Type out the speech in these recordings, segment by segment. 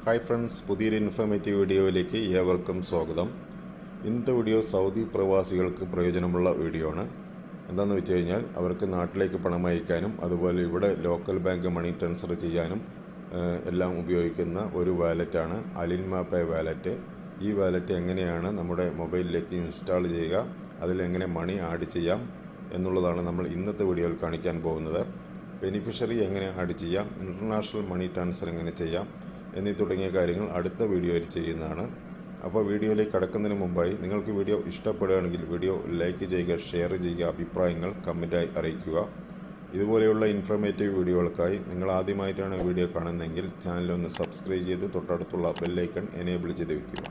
Hi friends, പുതിയൊരു informative വീഡിയോയിലേക്ക് ഏവർക്കും സ്വാഗതം. ഇന്നത്തെ വീഡിയോ സൗദി പ്രവാസികൾക്ക് പ്രയോജനമുള്ള വീഡിയോ ആണ്. എന്താണെന്ന് വെച്ച് കഴിഞ്ഞാൽ അവർക്ക് നാട്ടിലേക്ക് പണം അയക്കാനും അതുപോലെ ഇവിടെ ലോക്കൽ ബാങ്ക് മണി ട്രാൻസ്ഫർ ചെയ്യാനും എല്ലാം ഉപയോഗിക്കുന്ന ഒരു വാലറ്റാണ് അലിൻമ പേ വാലറ്റ്. ഈ വാലറ്റ് എങ്ങനെയാണ് നമ്മുടെ മൊബൈലിലേക്ക് ഇൻസ്റ്റാൾ ചെയ്യുക, അതിലെങ്ങനെ മണി ആഡ് ചെയ്യാം എന്നുള്ളതാണ് നമ്മൾ ഇന്നത്തെ വീഡിയോയിൽ കാണിക്കാൻ പോകുന്നത്. ബെനിഫിഷ്യറി എങ്ങനെ ആഡ് ചെയ്യാം, ഇൻ്റർനാഷണൽ മണി ട്രാൻസ്ഫർ എങ്ങനെ ചെയ്യാം എന്നീ തുടങ്ങിയ കാര്യങ്ങൾ അടുത്ത വീഡിയോയിൽ ചെയ്യുന്നതാണ്. അപ്പോൾ വീഡിയോയിലേക്ക് കടക്കുന്നതിന് മുമ്പായി നിങ്ങൾക്ക് വീഡിയോ ഇഷ്ടപ്പെടുകയാണെങ്കിൽ വീഡിയോ ലൈക്ക് ചെയ്യുക, ഷെയർ ചെയ്യുക, അഭിപ്രായങ്ങൾ കമൻറ്റായി അറിയിക്കുക. ഇതുപോലെയുള്ള ഇൻഫോർമേറ്റീവ് വീഡിയോകൾക്കായി നിങ്ങൾ ആദ്യമായിട്ടാണ് വീഡിയോ കാണുന്നതെങ്കിൽ ചാനലൊന്ന് സബ്സ്ക്രൈബ് ചെയ്ത് തൊട്ടടുത്തുള്ള ബെല്ലൈക്കൺ എനേബിൾ ചെയ്ത് വയ്ക്കുക.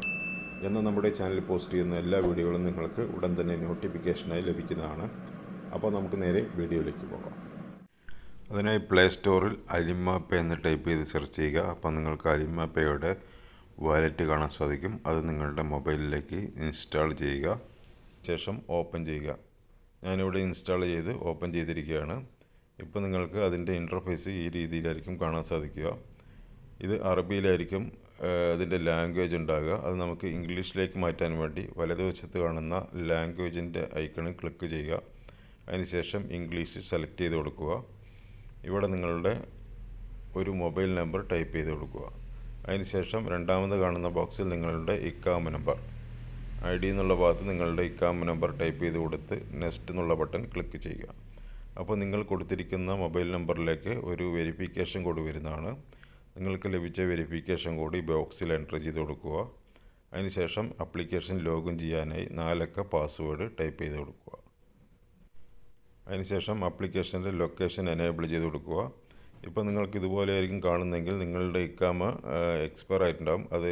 എന്നാൽ നമ്മുടെ ചാനലിൽ പോസ്റ്റ് ചെയ്യുന്ന എല്ലാ വീഡിയോകളും നിങ്ങൾക്ക് ഉടൻ തന്നെ നോട്ടിഫിക്കേഷനായി ലഭിക്കുന്നതാണ്. അപ്പോൾ നമുക്ക് നേരെ വീഡിയോയിലേക്ക് പോകാം. അതിനായി പ്ലേ സ്റ്റോറിൽ അലിൻമ പേ എന്ന് ടൈപ്പ് ചെയ്ത് സെർച്ച് ചെയ്യുക. അപ്പോൾ നിങ്ങൾക്ക് അലിൻമ പേയുടെ വാലറ്റ് കാണാൻ സാധിക്കും. അത് നിങ്ങളുടെ മൊബൈലിലേക്ക് ഇൻസ്റ്റാൾ ചെയ്യുക. ശേഷം ഓപ്പൺ ചെയ്യുക. ഞാനിവിടെ ഇൻസ്റ്റാൾ ചെയ്ത് ഓപ്പൺ ചെയ്തിരിക്കുകയാണ്. ഇപ്പോൾ നിങ്ങൾക്ക് അതിൻ്റെ ഇൻ്റർഫേസ് ഈ രീതിയിലായിരിക്കും കാണാൻ സാധിക്കുക. ഇത് അറബിയിലായിരിക്കും അതിൻ്റെ ലാംഗ്വേജ് ഉണ്ടാകുക. അത് നമുക്ക് ഇംഗ്ലീഷിലേക്ക് മാറ്റാൻ വേണ്ടി വലതുവശത്ത് കാണുന്ന ലാംഗ്വേജിൻ്റെ ഐക്കണിൽ ക്ലിക്ക് ചെയ്യുക. അതിനുശേഷം ഇംഗ്ലീഷ് സെലക്ട് ചെയ്ത് കൊടുക്കുക. ഇവിടെ നിങ്ങളുടെ ഒരു മൊബൈൽ നമ്പർ ടൈപ്പ് ചെയ്ത് കൊടുക്കുക. അതിനുശേഷം രണ്ടാമത് കാണുന്ന ബോക്സിൽ നിങ്ങളുടെ ഇക്കാമ നമ്പർ ID എന്നുള്ള ഭാഗത്ത് നിങ്ങളുടെ ഇക്കാമ നമ്പർ ടൈപ്പ് ചെയ്ത് കൊടുത്ത് നെക്സ്റ്റ് എന്നുള്ള ബട്ടൺ ക്ലിക്ക് ചെയ്യുക. അപ്പോൾ നിങ്ങൾ കൊടുത്തിരിക്കുന്ന മൊബൈൽ നമ്പറിലേക്ക് ഒരു വെരിഫിക്കേഷൻ കോഡ് വരുന്നതാണ്. നിങ്ങൾക്ക് ലഭിച്ച വെരിഫിക്കേഷൻ കോഡ് ഈ ബോക്സിൽ എൻ്റർ ചെയ്ത് കൊടുക്കുക. അതിനുശേഷം ആപ്ലിക്കേഷൻ ലോഗിൻ ചെയ്യാനായി 4 അക്ക പാസ്വേഡ് ടൈപ്പ് ചെയ്ത് കൊടുക്കുക. അതിനുശേഷം ആപ്ലിക്കേഷൻ്റെ ലൊക്കേഷൻ എനേബിൾ ചെയ്ത് കൊടുക്കുക. ഇപ്പോൾ നിങ്ങൾക്ക് ഇതുപോലെ ആയിരിക്കും കാണുന്നതെങ്കിൽ നിങ്ങളുടെ ഇക്കാമ എക്സ്പയർ ആയിട്ടുണ്ടാകും. അത്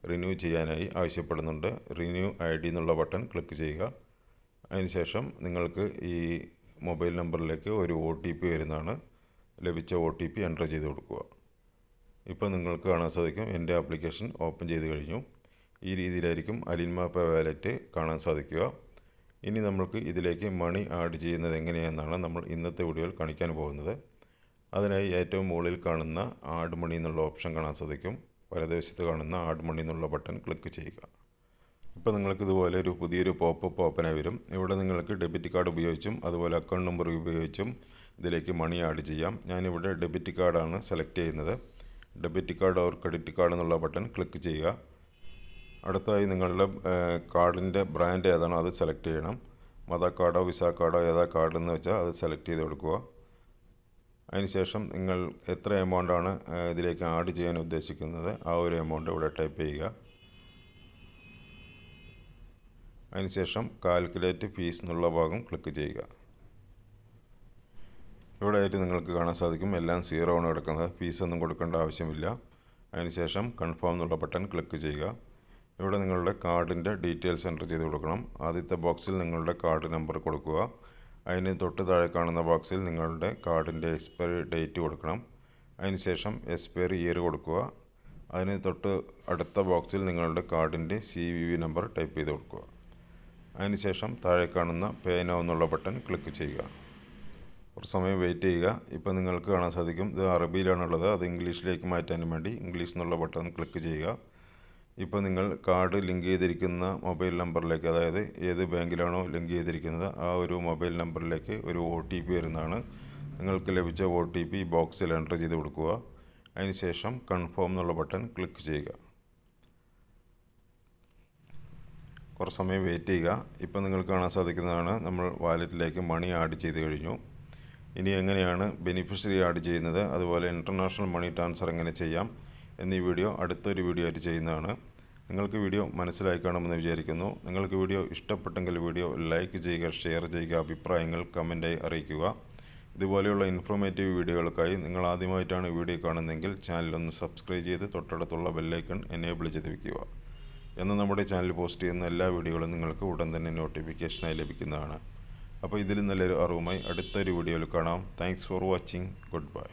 റിന്യൂ ചെയ്യാനായി ആവശ്യപ്പെടുന്നുണ്ട്. റിന്യൂ ID എന്നുള്ള ബട്ടൺ ക്ലിക്ക് ചെയ്യുക. അതിനുശേഷം നിങ്ങൾക്ക് ഈ മൊബൈൽ നമ്പറിലേക്ക് ഒരു OTP വരുന്നതാണ്. ലഭിച്ച OTP എൻ്റർ ചെയ്ത് കൊടുക്കുക. ഇപ്പോൾ നിങ്ങൾക്ക് കാണാൻ സാധിക്കും എൻ്റെ ആപ്ലിക്കേഷൻ ഓപ്പൺ ചെയ്ത് കഴിഞ്ഞു. ഈ രീതിയിലായിരിക്കും അലിൻമ പേ വാലറ്റ് കാണാൻ സാധിക്കുക. ഇനി നമ്മൾക്ക് ഇതിലേക്ക് മണി ആഡ് ചെയ്യുന്നത് എങ്ങനെയെന്നാണ് നമ്മൾ ഇന്നത്തെ വീഡിയോയിൽ കാണിക്കാൻ പോകുന്നത്. അതിനായി ഏറ്റവും മുകളിൽ കാണുന്ന ആഡ് മണി എന്നുള്ള ഓപ്ഷൻ കാണാൻ സാധിക്കും. വലതുവശത്ത് കാണുന്ന ആഡ് മണി എന്നുള്ള ബട്ടൺ ക്ലിക്ക് ചെയ്യുക. ഇപ്പോൾ നിങ്ങൾക്ക് ഇതുപോലെ ഒരു പുതിയൊരു പോപ്പപ്പ് ഓപ്പനായി വരും. ഇവിടെ നിങ്ങൾക്ക് ഡെബിറ്റ് കാർഡ് ഉപയോഗിച്ചും അതുപോലെ അക്കൗണ്ട് നമ്പർ ഉപയോഗിച്ചും ഇതിലേക്ക് മണി ആഡ് ചെയ്യാം. ഞാനിവിടെ ഡെബിറ്റ് കാർഡാണ് സെലക്ട് ചെയ്യുന്നത്. Debit card or credit card എന്നുള്ള ബട്ടൺ ക്ലിക്ക് ചെയ്യുക. അടുത്തായി നിങ്ങളുടെ കാർഡിൻ്റെ ബ്രാൻഡ് ഏതാണോ അത് സെലക്ട് ചെയ്യണം. മദ കാർഡോ വിസ കാർഡോ ഏതാ കാർഡ് എന്ന് വെച്ചാൽ അത് സെലക്ട് ചെയ്ത് കൊടുക്കുക. അതിനുശേഷം നിങ്ങൾ എത്ര എമൗണ്ടാണ് ഇതിലേക്ക് ആഡ് ചെയ്യാൻ ഉദ്ദേശിക്കുന്നത് ആ ഒരു എമൗണ്ട് ഇവിടെ ടൈപ്പ് ചെയ്യുക. അതിനുശേഷം കാൽക്കുലേറ്റ് ഫീസ് എന്നുള്ള ഭാഗം ക്ലിക്ക് ചെയ്യുക. ഇവിടെ ആയിട്ട് നിങ്ങൾക്ക് കാണാൻ സാധിക്കും എല്ലാം 0 ആണ് കിടക്കുന്നത്. ഫീസൊന്നും കൊടുക്കേണ്ട ആവശ്യമില്ല. അതിനുശേഷം കൺഫേം എന്നുള്ള ബട്ടൺ ക്ലിക്ക് ചെയ്യുക. ഇവിടെ നിങ്ങളുടെ കാർഡിൻ്റെ ഡീറ്റെയിൽസ് എൻ്റർ ചെയ്ത് കൊടുക്കണം. ആദ്യത്തെ ബോക്സിൽ നിങ്ങളുടെ കാർഡ് നമ്പർ കൊടുക്കുക. അതിന് തൊട്ട് താഴെ കാണുന്ന ബോക്സിൽ നിങ്ങളുടെ കാർഡിൻ്റെ എക്സ്പയറി ഡേറ്റ് കൊടുക്കണം. അതിനുശേഷം എക്സ്പയറി ഇയർ കൊടുക്കുക. അതിന് തൊട്ട് അടുത്ത ബോക്സിൽ നിങ്ങളുടെ കാർഡിൻ്റെ CVV നമ്പർ ടൈപ്പ് ചെയ്ത് കൊടുക്കുക. അതിനുശേഷം താഴെ കാണുന്ന പേ നൗ എന്നുള്ള ബട്ടൺ ക്ലിക്ക് ചെയ്യുക. കുറച്ച് സമയം വെയിറ്റ് ചെയ്യുക. ഇപ്പോൾ നിങ്ങൾക്ക് കാണാൻ സാധിക്കും ഇത് അറബിയിലാണുള്ളത്. അത് ഇംഗ്ലീഷിലേക്ക് മാറ്റാൻ വേണ്ടി ഇംഗ്ലീഷ് എന്നുള്ള ബട്ടൺ ക്ലിക്ക് ചെയ്യുക. ഇപ്പോൾ നിങ്ങൾ കാർഡ് ലിങ്ക് ചെയ്തിരിക്കുന്ന മൊബൈൽ നമ്പറിലേക്ക്, അതായത് ഏത് ബാങ്കിലാണോ ലിങ്ക് ചെയ്തിരിക്കുന്നത് ആ ഒരു മൊബൈൽ നമ്പറിലേക്ക് ഒരു OTP വരുന്നതാണ്. നിങ്ങൾക്ക് ലഭിച്ച OTP ബോക്സിൽ എൻ്റർ ചെയ്ത് കൊടുക്കുക. അതിനുശേഷം കൺഫേം എന്നുള്ള ബട്ടൺ ക്ലിക്ക് ചെയ്യുക. കുറച്ച് സമയം വെയിറ്റ് ചെയ്യുക. ഇപ്പോൾ നിങ്ങൾക്ക് കാണാൻ സാധിക്കുന്നതാണ് നമ്മൾ വാലറ്റിലേക്ക് മണി ആഡ് ചെയ്ത് കഴിഞ്ഞു. ഇനി എങ്ങനെയാണ് ബെനിഫിഷ്യറി ആഡ് ചെയ്യുന്നത്, അതുപോലെ ഇൻ്റർനാഷണൽ മണി ട്രാൻസ്ഫർ എങ്ങനെ ചെയ്യാം എന്നീ വീഡിയോ അടുത്തൊരു വീഡിയോ ആയിട്ട് ചെയ്യുന്നതാണ്. നിങ്ങൾക്ക് വീഡിയോ മനസ്സിലായി കാണുമെന്ന് വിചാരിക്കുന്നു. നിങ്ങൾക്ക് വീഡിയോ ഇഷ്ടപ്പെട്ടെങ്കിൽ വീഡിയോ ലൈക്ക് ചെയ്യുക, ഷെയർ ചെയ്യുക, അഭിപ്രായങ്ങൾ കമൻറ്റായി അറിയിക്കുക. ഇതുപോലെയുള്ള ഇൻഫോർമേറ്റീവ് വീഡിയോകൾക്കായി നിങ്ങൾ ആദ്യമായിട്ടാണ് വീഡിയോ കാണുന്നതെങ്കിൽ ചാനലൊന്ന് സബ്സ്ക്രൈബ് ചെയ്ത് തൊട്ടടുത്തുള്ള ബെല്ലൈക്കൺ എനേബിൾ ചെയ്ത് വയ്ക്കുക. എന്നാൽ നമ്മുടെ ചാനൽ പോസ്റ്റ് ചെയ്യുന്ന എല്ലാ വീഡിയോകളും നിങ്ങൾക്ക് ഉടൻ തന്നെ നോട്ടിഫിക്കേഷനായി ലഭിക്കുന്നതാണ്. അപ്പോൾ ഇതിൽ നല്ലൊരു അറിവുമായി അടുത്തൊരു വീഡിയോയിൽ കാണാം. Thanks for watching. Good bye.